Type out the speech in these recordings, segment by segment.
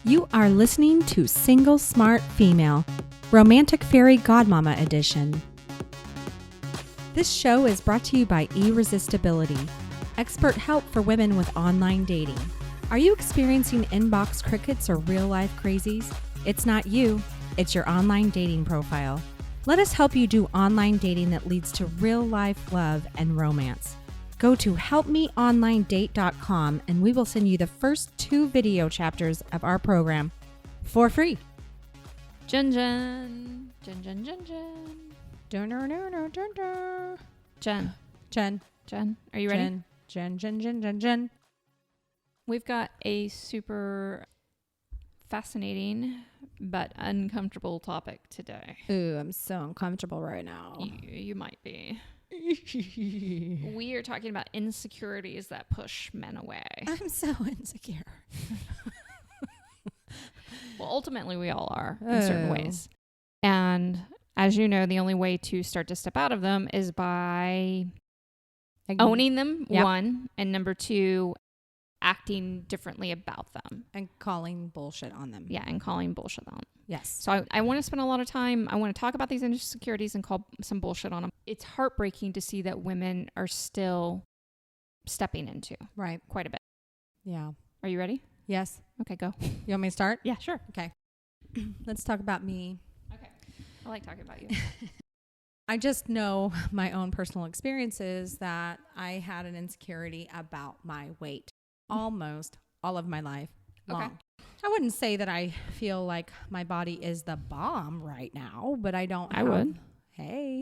You are listening to Single Smart Female, Romantic Fairy Godmama Edition. This show is brought to you by Irresistibility, expert help for women with online dating. Are you experiencing inbox crickets or real-life crazies? It's not you, it's your online dating profile. Let us help you do online dating that leads to real-life love and romance. Go to helpmeonlinedate.com and we will send you the first 2 video chapters of our program for free. Jen. Jen. Are you ready? Jen. We've got a super fascinating but uncomfortable topic today. Ooh, I'm so uncomfortable right now. You might be. We are talking about insecurities that push men away. I'm so insecure. Well, ultimately we all are in certain ways. And as you know, the only way to start to step out of them is by owning them, Yep. 1, and number 2, acting differently about them. And calling bullshit on them. Yeah, and calling bullshit on them. Yes. So I want to spend a lot of time, I want to talk about these insecurities and call some bullshit on them. It's heartbreaking to see that women are still stepping into Right. quite a bit. Yeah. Are you ready? Yes. Okay, go. You want me to start? Yeah, sure. Okay. Let's talk about me. Okay. I like talking about you. I just know my own personal experiences that I had an insecurity about my weight almost all of my life long. Okay. I wouldn't say that I feel like my body is the bomb right now, but I don't. I would. Hey.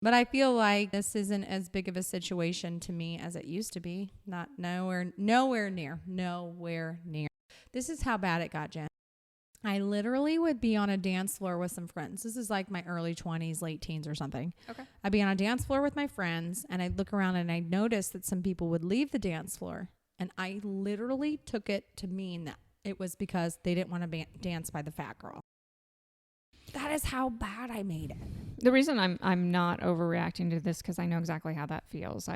But I feel like this isn't as big of a situation to me as it used to be. Nowhere near. This is how bad it got, Jen. I literally would be on a dance floor with some friends. This is like my early 20s, late teens or something. Okay. I'd be on a dance floor with my friends and I'd look around and I'd notice that some people would leave the dance floor. And I literally took it to mean that it was because they didn't want to dance by the fat girl. That is how bad I made it. The reason I'm not overreacting to this, because I know exactly how that feels.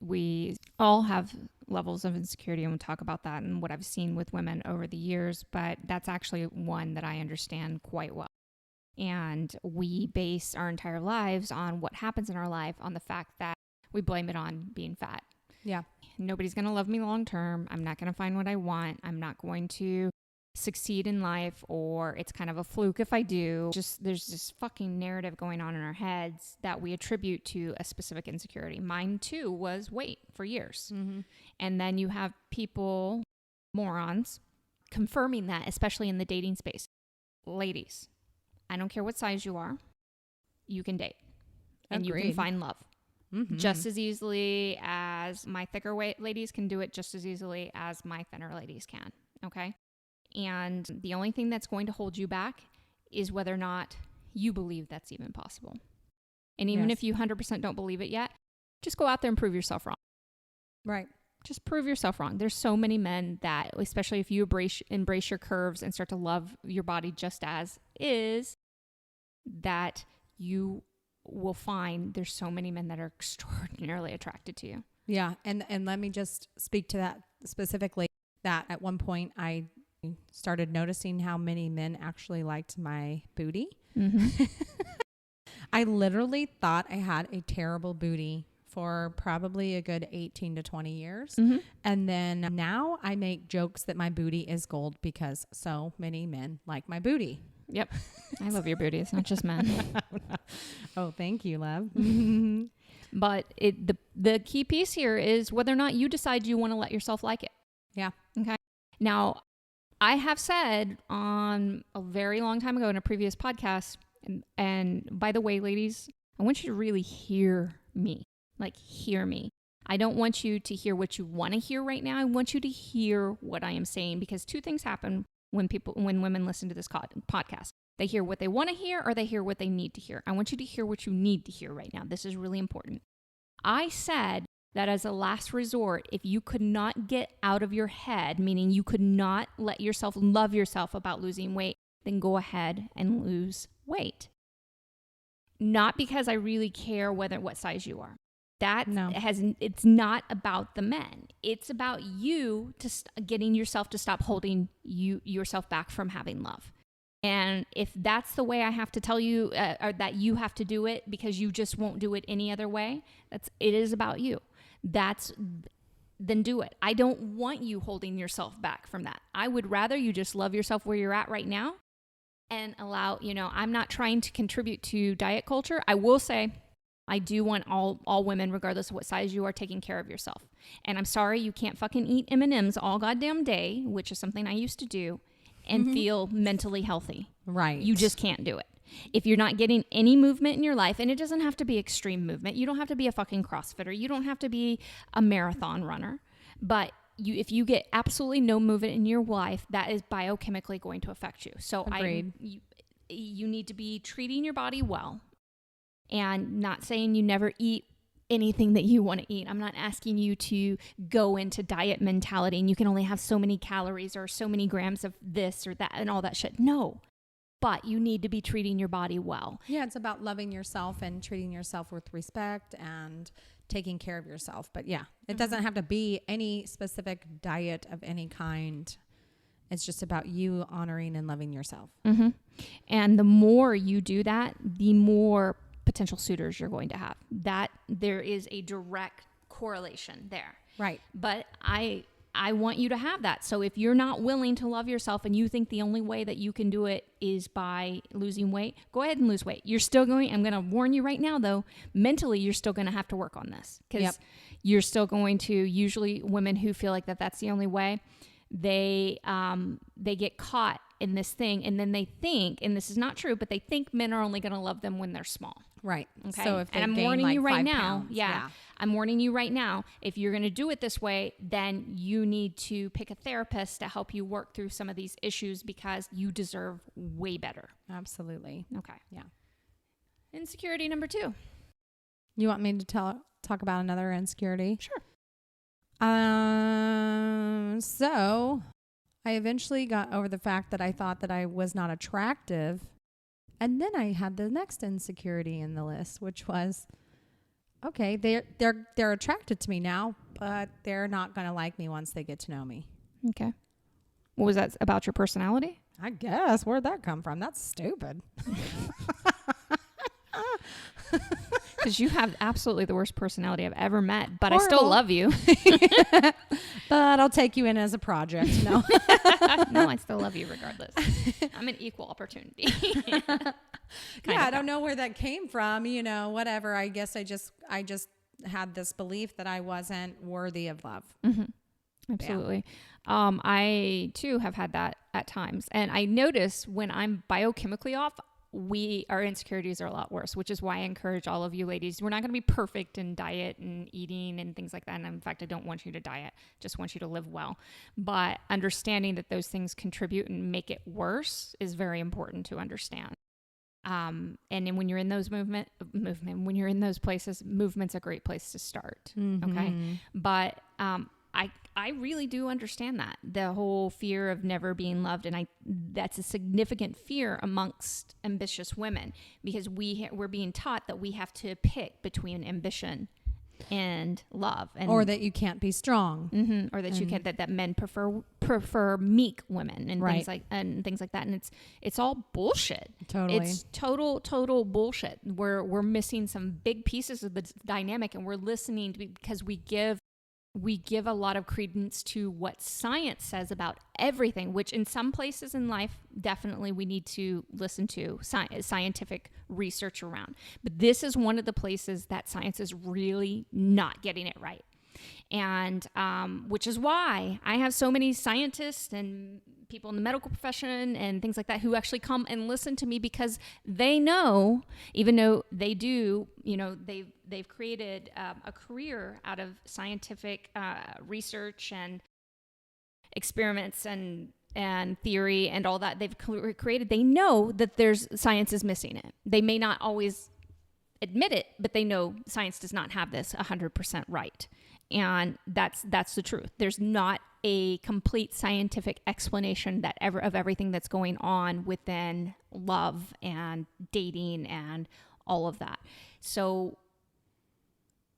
We all have levels of insecurity, and we'll talk about that and what I've seen with women over the years, but that's actually one that I understand quite well. And we base our entire lives on what happens in our life on the fact that we blame it on being fat. Yeah. Nobody's going to love me long term. I'm not going to find what I want. I'm not going to succeed in life, or it's kind of a fluke if I do. Just there's this fucking narrative going on in our heads that we attribute to a specific insecurity. Mine too was weight for years. Mm-hmm. And then you have people, morons, confirming that, especially in the dating space. Ladies, I don't care what size you are, you can date. And Agreed. you can find love. Mm-hmm. Just as easily as my thicker weight ladies can do it, just as easily as my thinner ladies can. Okay? And the only thing that's going to hold you back is whether or not you believe that's even possible. And even if you 100% don't believe it yet, just go out there and prove yourself wrong. Right. Just prove yourself wrong. There's so many men that, especially if you embrace your curves and start to love your body just as is, that you will find there's so many men that are extraordinarily attracted to you. Yeah. And let me just speak to that specifically, that at one point I started noticing how many men actually liked my booty. Mm-hmm. I literally thought I had a terrible booty for probably a good 18 to 20 years. Mm-hmm. And then now I make jokes that my booty is gold because so many men like my booty. Yep. I love your booty. It's not just men. Oh, thank you, love. But the key piece here is whether or not you decide you want to let yourself like it. Yeah. Okay. Now, I have said on a very long time ago in a previous podcast, and by the way, ladies, I want you to really hear me. Like, hear me. I don't want you to hear what you want to hear right now. I want you to hear what I am saying, because 2 things happen when women listen to this podcast. They hear what they want to hear, or they hear what they need to hear. I want you to hear what you need to hear right now. This is really important. I said that as a last resort, if you could not get out of your head, meaning you could not let yourself love yourself about losing weight, then go ahead and lose weight. Not because I really care what size you are. It's not about the men. It's about you getting yourself to stop holding yourself back from having love. And if that's the way I have to tell you, or that you have to do it because you just won't do it any other way, it is about you. Then do it. I don't want you holding yourself back from that. I would rather you just love yourself where you're at right now and allow, I'm not trying to contribute to diet culture. I will say I do want all women, regardless of what size you are, taking care of yourself. And I'm sorry you can't fucking eat M&Ms all goddamn day, which is something I used to do, and feel mentally healthy. Right. You just can't do it. If you're not getting any movement in your life, and it doesn't have to be extreme movement. You don't have to be a fucking CrossFitter. You don't have to be a marathon runner. But if you get absolutely no movement in your life, that is biochemically going to affect you. So Agreed. You need to be treating your body well, and not saying you never eat anything that you want to eat. I'm not asking you to go into diet mentality and you can only have so many calories or so many grams of this or that and all that shit. No. But you need to be treating your body well. Yeah, it's about loving yourself and treating yourself with respect and taking care of yourself. But yeah, it doesn't have to be any specific diet of any kind. It's just about you honoring and loving yourself. Mm-hmm. And the more you do that, the more potential suitors you're going to have. That there is a direct correlation there. Right. But I want you to have that. So if you're not willing to love yourself and you think the only way that you can do it is by losing weight, go ahead and lose weight. You're still I'm going to warn you right now though, mentally, you're still going to have to work on this because you're still going to, usually women who feel like that's the only way, they get caught in this thing and then they think, and this is not true, but they think men are only going to love them when they're small. Right. Okay. So if and I'm gain warning you right 5 now. pounds, Yeah. I'm warning you right now. If you're going to do it this way, then you need to pick a therapist to help you work through some of these issues because you deserve way better. Absolutely. Okay. Yeah. Insecurity number 2. You want me to talk about another insecurity? Sure. So I eventually got over the fact that I thought that I was not attractive. And then I had the next insecurity in the list, which was, okay, they're attracted to me now, but they're not going to like me once they get to know me. Okay. What was that about your personality? I guess. Where'd that come from? That's stupid. Because you have absolutely the worst personality I've ever met, but Horrible. I still love you. But I'll take you in as a project. No. No, I still love you regardless. I'm an equal opportunity. I don't know where that came from. Whatever. I guess I just had this belief that I wasn't worthy of love. Mm-hmm. Absolutely. Yeah. I too have had that at times. And I notice when I'm biochemically off, our insecurities are a lot worse, which is why I encourage all of you ladies. We're not going to be perfect in diet and eating and things like that. And in fact, I don't want you to diet, just want you to live well. But understanding that those things contribute and make it worse is very important to understand. And then when you're in those when you're in those places, movement's a great place to start. Mm-hmm. Okay. But, I really do understand that, the whole fear of never being loved. And that's a significant fear amongst ambitious women because we're being taught that we have to pick between ambition and love, or that you can't be strong, mm-hmm, or that you can't, that men prefer meek women and things like that. And it's all bullshit. Totally. It's total bullshit. We're missing some big pieces of the dynamic, and we're listening because we give a lot of credence to what science says about everything, which in some places in life, definitely we need to listen to scientific research around. But this is one of the places that science is really not getting it right. And which is why I have so many scientists and people in the medical profession and things like that who actually come and listen to me because they know, even though they do, they've created a career out of scientific research and experiments and theory and all that they've created. They know that science is missing it. They may not always admit it, but they know science does not have this 100% right. And that's the truth. There's not a complete scientific explanation of everything that's going on within love and dating and all of that. So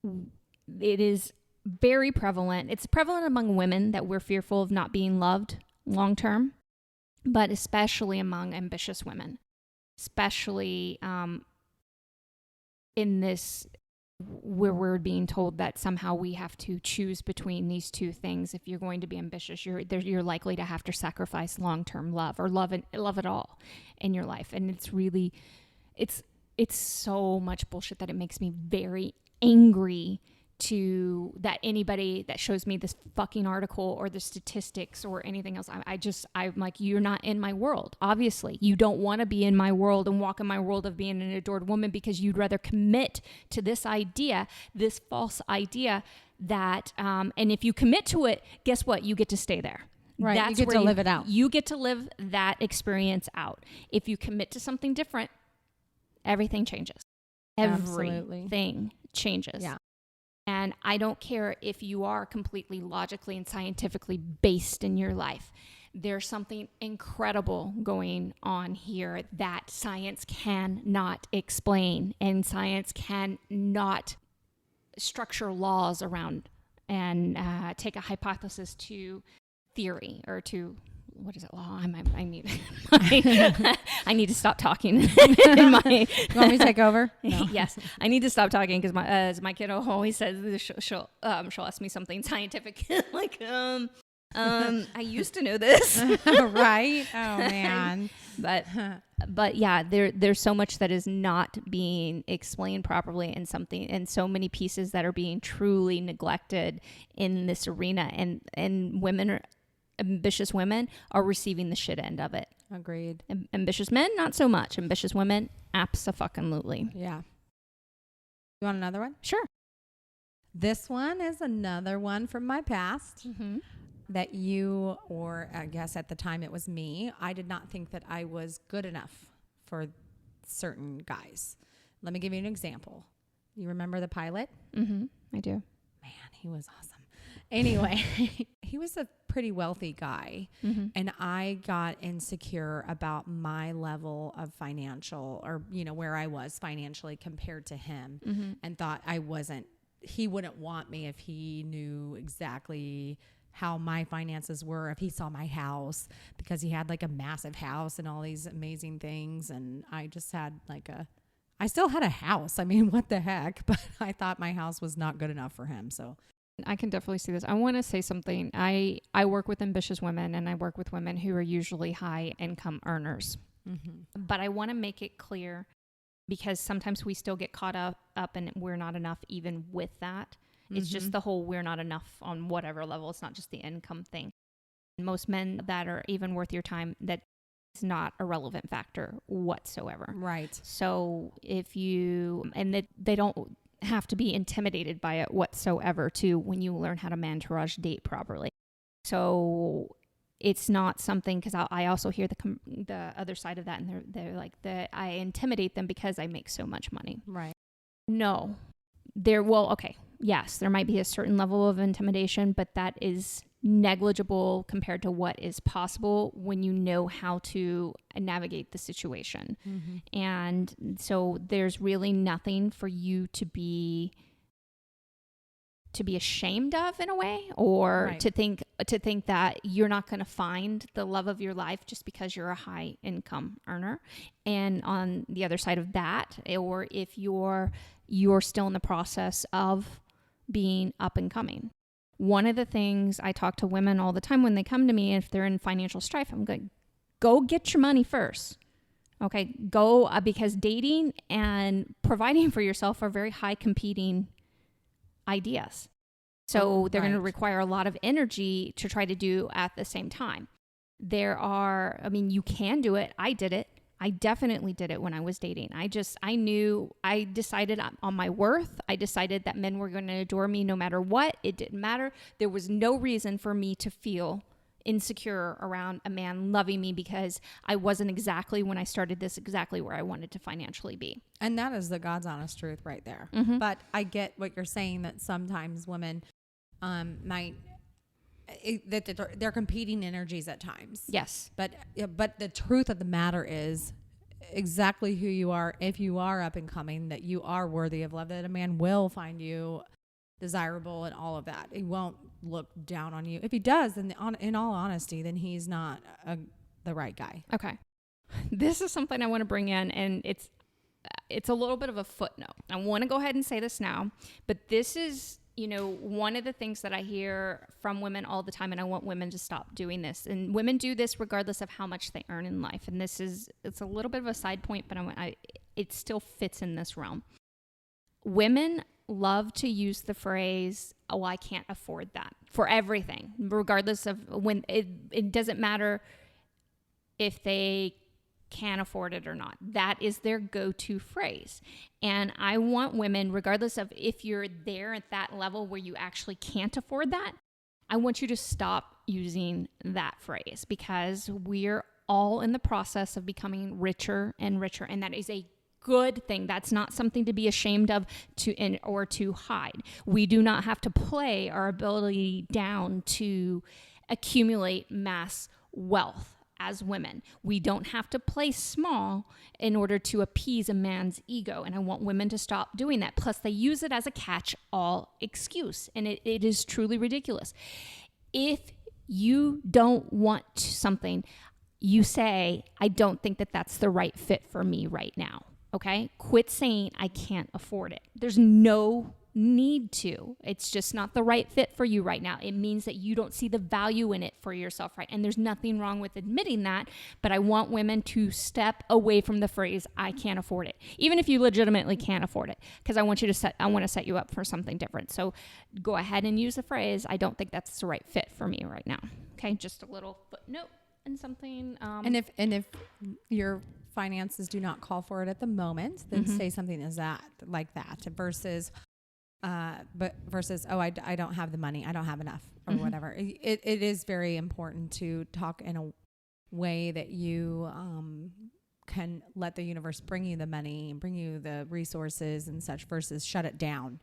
it is very prevalent. It's prevalent among women that we're fearful of not being loved long term, but especially among ambitious women, especially in this where we're being told that somehow we have to choose between these two things. If you're going to be ambitious, you're likely to have to sacrifice long-term love or love at all in your life. And it's really, it's so much bullshit that it makes me very angry to that anybody that shows me this fucking article or the statistics or anything else. I'm like, you're not in my world. Obviously, you don't want to be in my world and walk in my world of being an adored woman because you'd rather commit to this idea, this false idea that, and if you commit to it, guess what? You get to stay there. Right. That's you get to live it out. You get to live that experience out. If you commit to something different, everything changes. Absolutely. Everything changes. Yeah. And I don't care if you are completely logically and scientifically based in your life. There's something incredible going on here that science cannot explain, and science cannot structure laws around and take a hypothesis to theory or to what is it? Law? I need I need to stop talking. You want me to take over? No. Yes, I need to stop talking because my kid always says she'll ask me something scientific like I used to know this. Right? Oh man. But yeah, there's so much that is not being explained properly, and so many pieces that are being truly neglected in this arena, and ambitious women are receiving the shit end of it. Agreed. Ambitious men, not so much. Ambitious women, abso-fucking-lutely. Yeah. You want another one? Sure. This one is another one from my past that you, or I guess at the time it was me, I did not think that I was good enough for certain guys. Let me give you an example. You remember the pilot? Mm-hmm. I do. Man, he was awesome. Anyway, he was a pretty wealthy guy, and I got insecure about my level of financial, or, where I was financially compared to him, and thought he wouldn't want me if he knew exactly how my finances were, if he saw my house, because he had like a massive house and all these amazing things. And I just had I still had a house. I mean, what the heck? But I thought my house was not good enough for him. So I can definitely see this. I want to say something. I work with ambitious women, and I work with women who are usually high income earners. But I want to make it clear, because sometimes we still get caught up and we're not enough even with that. It's just the whole we're not enough on whatever level. It's not just the income thing. Most men that are even worth your time, that is not a relevant factor whatsoever. Right. So and they don't have to be intimidated by it whatsoever too when you learn how to entourage date properly. So it's not something, because I also hear the other side of that, and they're like, I intimidate them because I make so much money. Right. No. Yes, there might be a certain level of intimidation, but that is negligible compared to what is possible when you know how to navigate the situation. And so there's really nothing for you to be ashamed of, in a way, or to think that you're not going to find the love of your life just because you're a high income earner. And on the other side of that, or if you're still in the process of being up and coming. One of the things I talk to women all the time when they come to me, if they're in financial strife, I'm going, go get your money first. Okay, go, because dating and providing for yourself are very high competing ideas. So they're going to require a lot of energy to try to do at the same time. You can do it. I did it. I definitely did it when I was dating. I decided on my worth. I decided that men were going to adore me no matter what. It didn't matter. There was no reason for me to feel insecure around a man loving me, because I wasn't exactly, when I started this, exactly where I wanted to financially be. And that is the God's honest truth right there. But I get what you're saying, that sometimes women they're competing energies at times. Yes. But the truth of the matter is, exactly who you are. If you are up and coming, that you are worthy of love, that a man will find you desirable and all of that. He won't look down on you. If he does, then in all honesty, then he's not the right guy. Okay. This is something I want to bring in, and it's a little bit of a footnote. I want to go ahead and say this now, but this is, one of the things that I hear from women all the time, and I want women to stop doing this. And women do this regardless of how much they earn in life. And it's a little bit of a side point, but it still fits in this realm. Women love to use the phrase, "Oh, I can't afford that," for everything, regardless of when it doesn't matter if they can afford it or not. That is their go-to phrase. And I want women, regardless of if you're there at that level where you actually can't afford that, I want you to stop using that phrase, because we're all in the process of becoming richer and richer. And that is a good thing. That's not something to be ashamed of or to hide. We do not have to play our ability down to accumulate mass wealth as women. We don't have to play small in order to appease a man's ego. And I want women to stop doing that. Plus, they use it as a catch-all excuse. And it is truly ridiculous. If you don't want something, you say, "I don't think that that's the right fit for me right now." Okay? Quit saying, "I can't afford it." There's no need to. It's just not the right fit for you right now. It means that you don't see the value in it for yourself, right? And there's nothing wrong with admitting that, but I want women to step away from the phrase, "I can't afford it," even if you legitimately can't afford it, because I want to set you up for something different. So go ahead and use the phrase, "I don't think that's the right fit for me right now." Okay, just a little footnote and something. And if your finances do not call for it at the moment, then say something like that versus "Oh, I don't have the money, I don't have enough," or whatever. It is very important to talk in a way that you can let the universe bring you the money and bring you the resources and such, versus shut it down.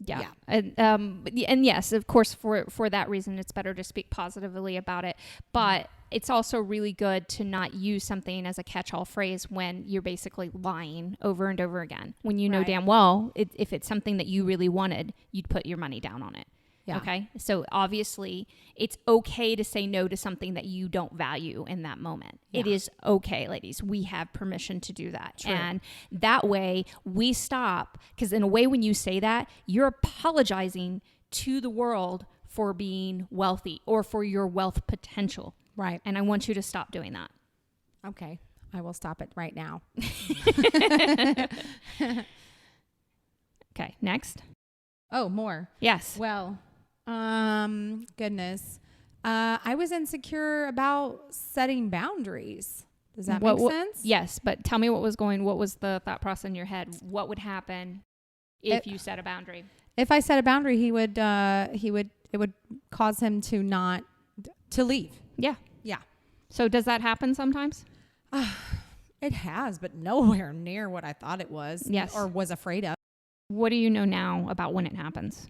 Yeah. And yes, of course, for that reason, it's better to speak positively about it. But it's also really good to not use something as a catch-all phrase when you're basically lying over and over again. When you know damn well, if it's something that you really wanted, you'd put your money down on it. Yeah. Okay. So obviously it's okay to say no to something that you don't value in that moment. Yeah. It is okay, ladies. We have permission to do that. True. And that way we stop, because in a way, when you say that, you're apologizing to the world for being wealthy or for your wealth potential. Right. And I want you to stop doing that. Okay. I will stop it right now. Okay. Next. Oh, more. Yes. Well, goodness. I was insecure about setting boundaries. Does that make sense? Yes, but tell me what was the thought process in your head? What would happen if you set a boundary? If I set a boundary, it would cause him to leave. Yeah. Yeah. So does that happen sometimes? It has, but nowhere near what I thought it was. Yes. Or was afraid of. What do you know now about when it happens?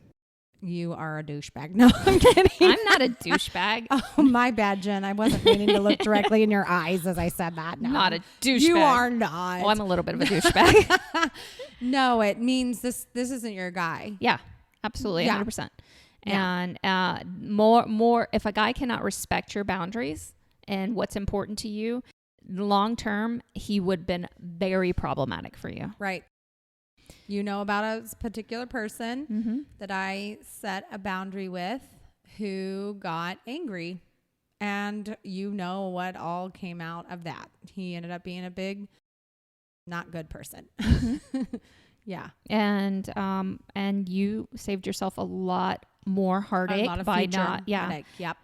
You are a douchebag. No, I'm kidding. I'm not a douchebag. Oh, my bad, Jen. I wasn't meaning to look directly in your eyes as I said that. No. Not a douchebag. You are not. Oh, I'm a little bit of a douchebag. No, it means this isn't your guy. Yeah, absolutely. Yeah. 100%. Yeah. And more, if a guy cannot respect your boundaries and what's important to you, long term, he would have been very problematic for you. Right. You know about a particular person that I set a boundary with who got angry, and you know what all came out of that. He ended up being a big, not good person. Yeah. And you saved yourself a lot more heartache by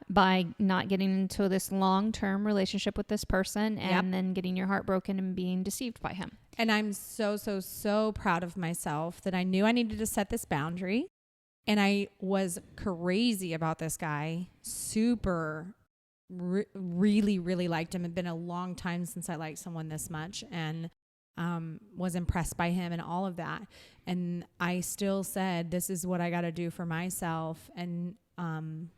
by not getting into this long-term relationship with this person and then getting your heart broken and being deceived by him. And I'm so proud of myself that I knew I needed to set this boundary. And I was crazy about this guy. Super, really, really liked him. It had been a long time since I liked someone this much, and was impressed by him and all of that. And I still said, this is what I got to do for myself. And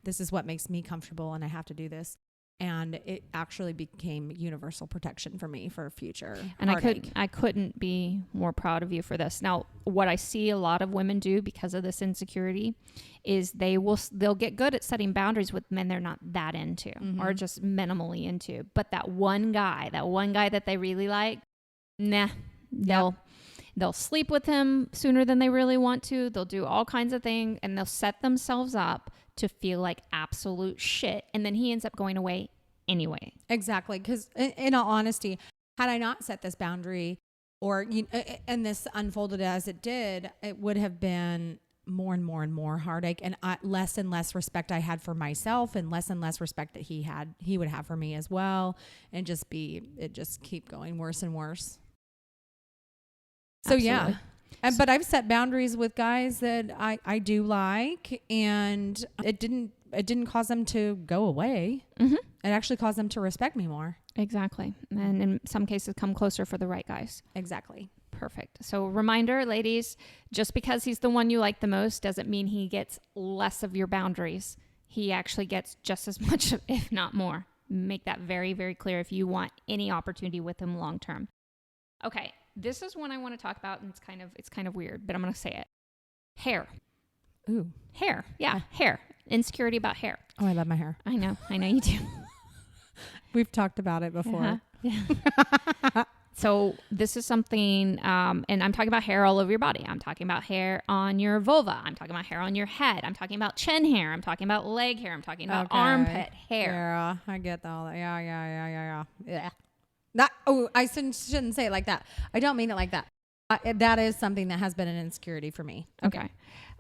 this is what makes me comfortable, and I have to do this. And it actually became universal protection for me for future And heartache. I couldn't be more proud of you for this. Now, what I see a lot of women do because of this insecurity is they'll get good at setting boundaries with men they're not that into or just minimally into. But that one guy that they really like, nah, they'll sleep with him sooner than they really want to. They'll do all kinds of things and they'll set themselves up to feel like absolute shit. And then he ends up going away anyway. Exactly. Because in all honesty, had I not set this boundary or, and this unfolded as it did, it would have been more and more and more heartache and less respect I had for myself and less respect that he would have for me as well. And it just keep going worse and worse. So Absolutely. yeah. But I've set boundaries with guys that I do like, and it didn't cause them to go away. Mm-hmm. It actually caused them to respect me more. Exactly. And in some cases come closer for the right guys. Exactly. Perfect. So reminder, ladies, just because he's the one you like the most doesn't mean he gets less of your boundaries. He actually gets just as much, if not more. Make that very, very clear if you want any opportunity with him long term. Okay. This is one I want to talk about, and it's kind of weird, but I'm going to say it. Hair. Ooh. Hair. Yeah, hair. Insecurity about hair. Oh, I love my hair. I know you do. We've talked about it before. Yeah. So this is something, and I'm talking about hair all over your body. I'm talking about hair on your vulva. I'm talking about hair on your head. I'm talking about chin hair. I'm talking about leg hair. I'm talking about armpit hair. Yeah, I get all that. Yeah. I shouldn't say it like that. I don't mean it like that. That is something that has been an insecurity for me. Okay.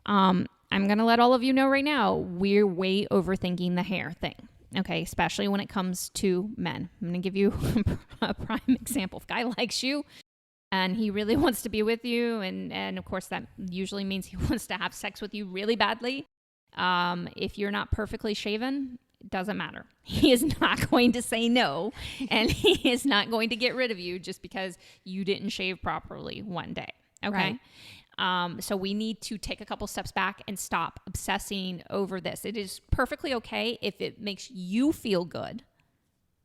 I'm going to let all of you know right now, we're way overthinking the hair thing. Okay. Especially when it comes to men. I'm going to give you a prime example. If a guy likes you and he really wants to be with you, and of course that usually means he wants to have sex with you really badly. If you're not perfectly shaven, it doesn't matter. He is not going to say no, and he is not going to get rid of you just because you didn't shave properly one day. Okay. Right. So we need to take a couple steps back and stop obsessing over this. It is perfectly okay if it makes you feel good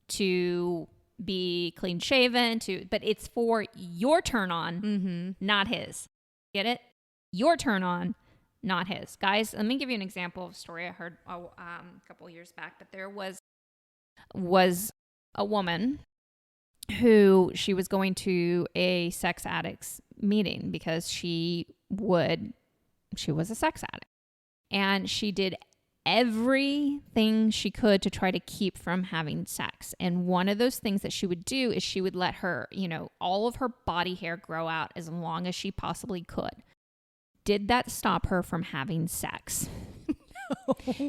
to be clean shaven, but it's for your turn on, not his. Get it? Your turn on, not his. Guys, let me give you an example of a story I heard a couple of years back, but there was a woman who she was going to a sex addicts meeting because she was a sex addict, and she did everything she could to try to keep from having sex. And one of those things that she would do is she would let her, all of her body hair grow out as long as she possibly could. Did that stop her from having sex?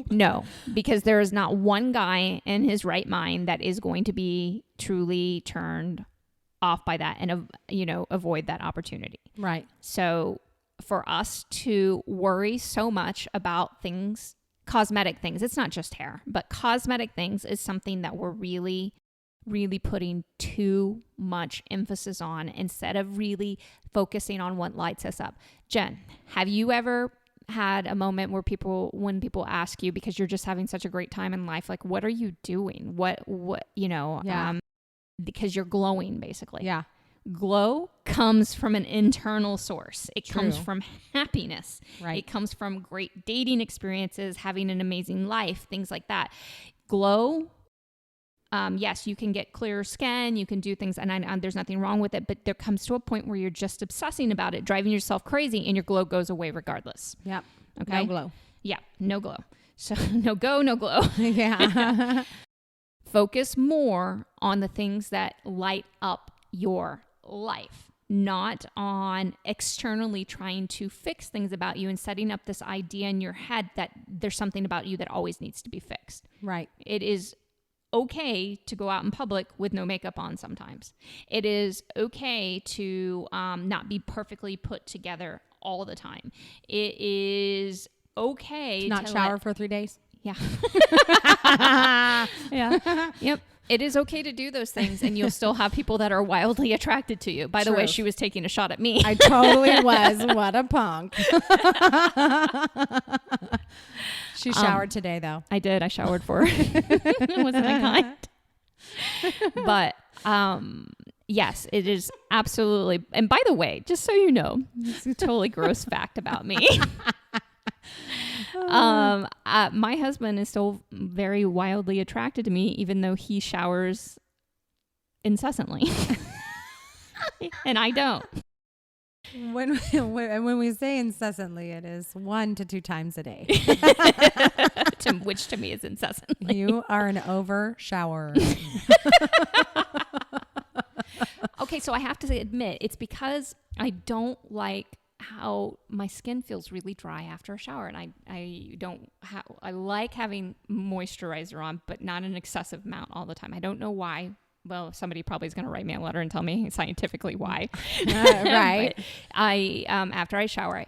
No, because there is not one guy in his right mind that is going to be truly turned off by that and, avoid that opportunity. Right. So for us to worry so much about things, cosmetic things, it's not just hair, but cosmetic things is something that we're really, really putting too much emphasis on instead of really focusing on what lights us up. Jen, have you ever had a moment where when people ask you, because you're just having such a great time in life, like, what are you doing? Because you're glowing, basically. Yeah. Glow comes from an internal source. It comes from happiness. Right. It comes from great dating experiences, having an amazing life, things like that. Glow, yes, you can get clearer skin, you can do things, and there's nothing wrong with it, but there comes to a point where you're just obsessing about it, driving yourself crazy, and your glow goes away regardless. Yep. Okay. No glow. Yeah, no glow. So no glow. Yeah. Focus more on the things that light up your life, not on externally trying to fix things about you and setting up this idea in your head that there's something about you that always needs to be fixed. Right. It is okay to go out in public with no makeup on sometimes. It is okay to not be perfectly put together all the time. It is okay to not shower for 3 days. Yeah. Yeah. Yep. It is okay to do those things, and you'll still have people that are wildly attracted to you. By the way, she was taking a shot at me. I totally was. What a punk. She showered today, though. I did. I showered for her. Wasn't I kind? But yes, it is absolutely. And by the way, just so you know, it's a totally gross fact about me. My husband is still very wildly attracted to me, even though he showers incessantly. And I don't. When we say incessantly, it is 1 to 2 times a day. Which to me is incessantly. You are an over showerer. Okay, so I have to admit, it's because I don't like how my skin feels really dry after a shower, and I like having moisturizer on, but not an excessive amount all the time. I don't know why. Well, somebody probably is going to write me a letter and tell me scientifically why. Right. I after I shower,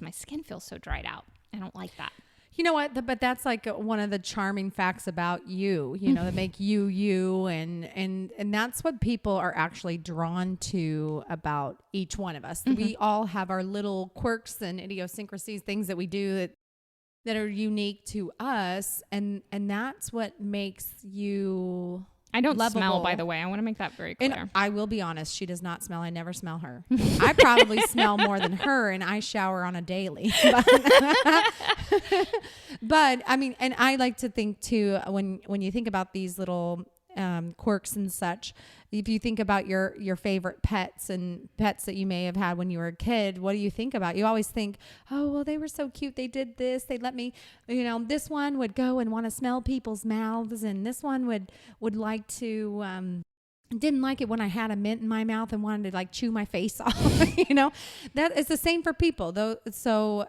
my skin feels so dried out. I don't like that. You know what? But that's like one of the charming facts about you, that make you you. And that's what people are actually drawn to about each one of us. We all have our little quirks and idiosyncrasies, things that we do that are unique to us. And that's what makes you... I don't lovable. smell, by the way. I want to make that very clear. And I will be honest, she does not smell. I never smell her. I probably smell more than her, and I shower on a daily. But I mean, and I like to think too, when you think about these little quirks and such, if you think about your favorite pets and pets that you may have had when you were a kid, what do you think about? You always think, oh, well, they were so cute. They did this. They let me, this one would go and want to smell people's mouths. And this one would like to, didn't like it when I had a mint in my mouth and wanted to like chew my face off. That is the same for people though. So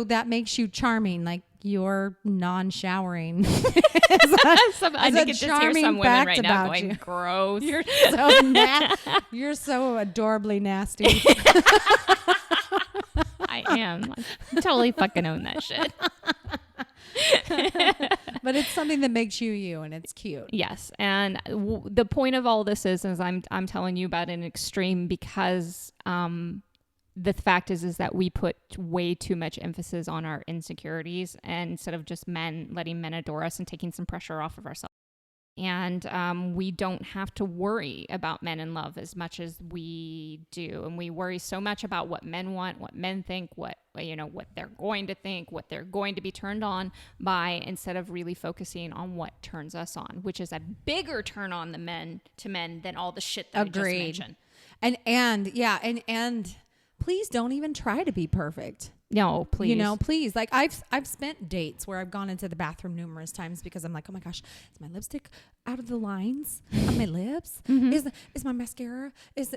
that makes you charming. Like you're non-showering. I think it's just hear some women right now going, gross. You're so adorably nasty. I am. I totally fucking own that shit. But it's something that makes you you, and it's cute. Yes, and the point of all this is I'm telling you about an extreme because the fact is that we put way too much emphasis on our insecurities, and instead of just letting men adore us and taking some pressure off of ourselves. And we don't have to worry about men in love as much as we do. And we worry so much about what men want, what men think, what they're going to think, what they're going to be turned on by, instead of really focusing on what turns us on, which is a bigger turn on to men than all the shit that I just mentioned. And please don't even try to be perfect. No, please. Please. Like I've spent dates where I've gone into the bathroom numerous times because I'm like, oh my gosh, is my lipstick out of the lines on my lips? Mm-hmm. Is my mascara? Is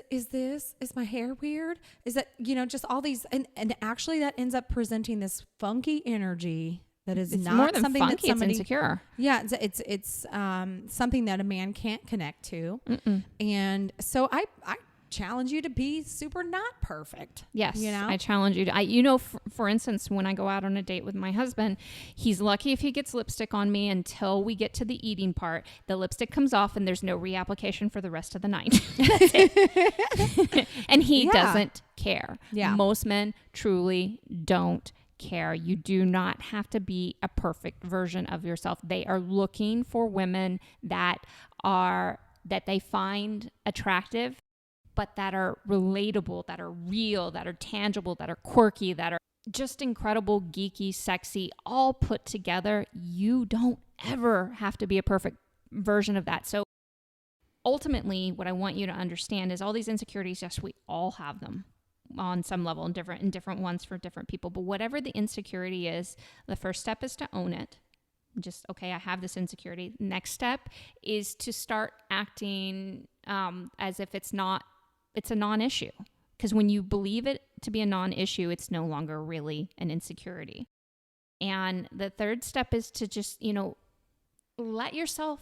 my hair weird? Is that, just all these, and actually that ends up presenting this funky energy that is it's not more than something funky, that somebody, it's insecure. Yeah, it's something that a man can't connect to. Mm-mm. And so I challenge you to be super not perfect. Yes. I challenge you to, for instance, when I go out on a date with my husband, he's lucky if he gets lipstick on me until we get to the eating part. The lipstick comes off and there's no reapplication for the rest of the night. That's it. And he doesn't care. Yeah. Most men truly don't care. You do not have to be a perfect version of yourself. They are looking for women that they find attractive, but that are relatable, that are real, that are tangible, that are quirky, that are just incredible, geeky, sexy, all put together. You don't ever have to be a perfect version of that. So ultimately, what I want you to understand is all these insecurities, yes, we all have them on some level, and different ones for different people. But whatever the insecurity is, the first step is to own it. Just, okay, I have this insecurity. Next step is to start acting as if it's a non-issue. Because when you believe it to be a non-issue, it's no longer really an insecurity. And the third step is to just, let yourself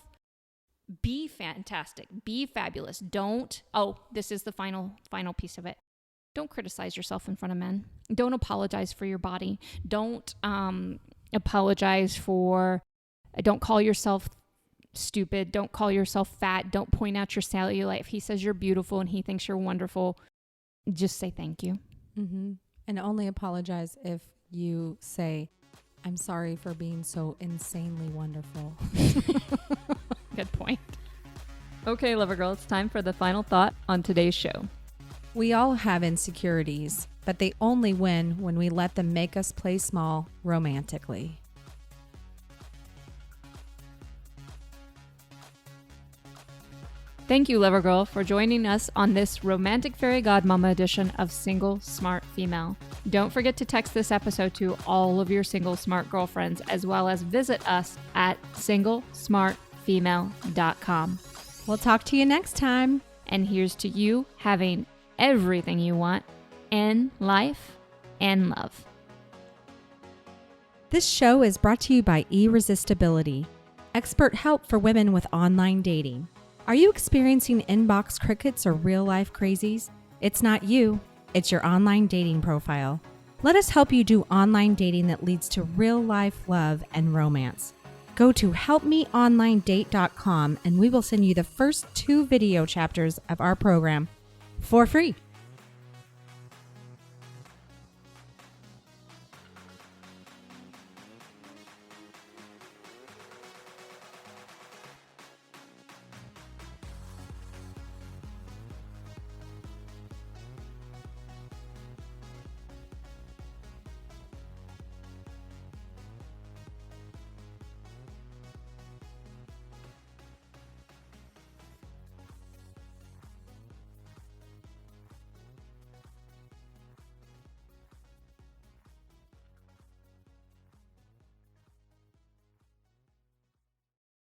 be fantastic, be fabulous. This is the final piece of it. Don't criticize yourself in front of men. Don't apologize for your body. Don't don't call yourself stupid. Don't call yourself fat. Don't point out your cellulite. If he says you're beautiful and he thinks you're wonderful, just say thank you. Mm-hmm. And only apologize if you say, I'm sorry for being so insanely wonderful. Good point. Okay, Lover Girl, it's time for the final thought on today's show. We all have insecurities, but they only win when we let them make us play small romantically. Thank you, Lover Girl, for joining us on this Romantic Fairy Godmama edition of Single Smart Female. Don't forget to text this episode to all of your single smart girlfriends, as well as visit us at singlesmartfemale.com. We'll talk to you next time. And here's to you having everything you want in life and love. This show is brought to you by Irresistibility, expert help for women with online dating. Are you experiencing inbox crickets or real-life crazies? It's not you, it's your online dating profile. Let us help you do online dating that leads to real-life love and romance. Go to helpmeonlinedate.com and we will send you the first 2 video chapters of our program for free.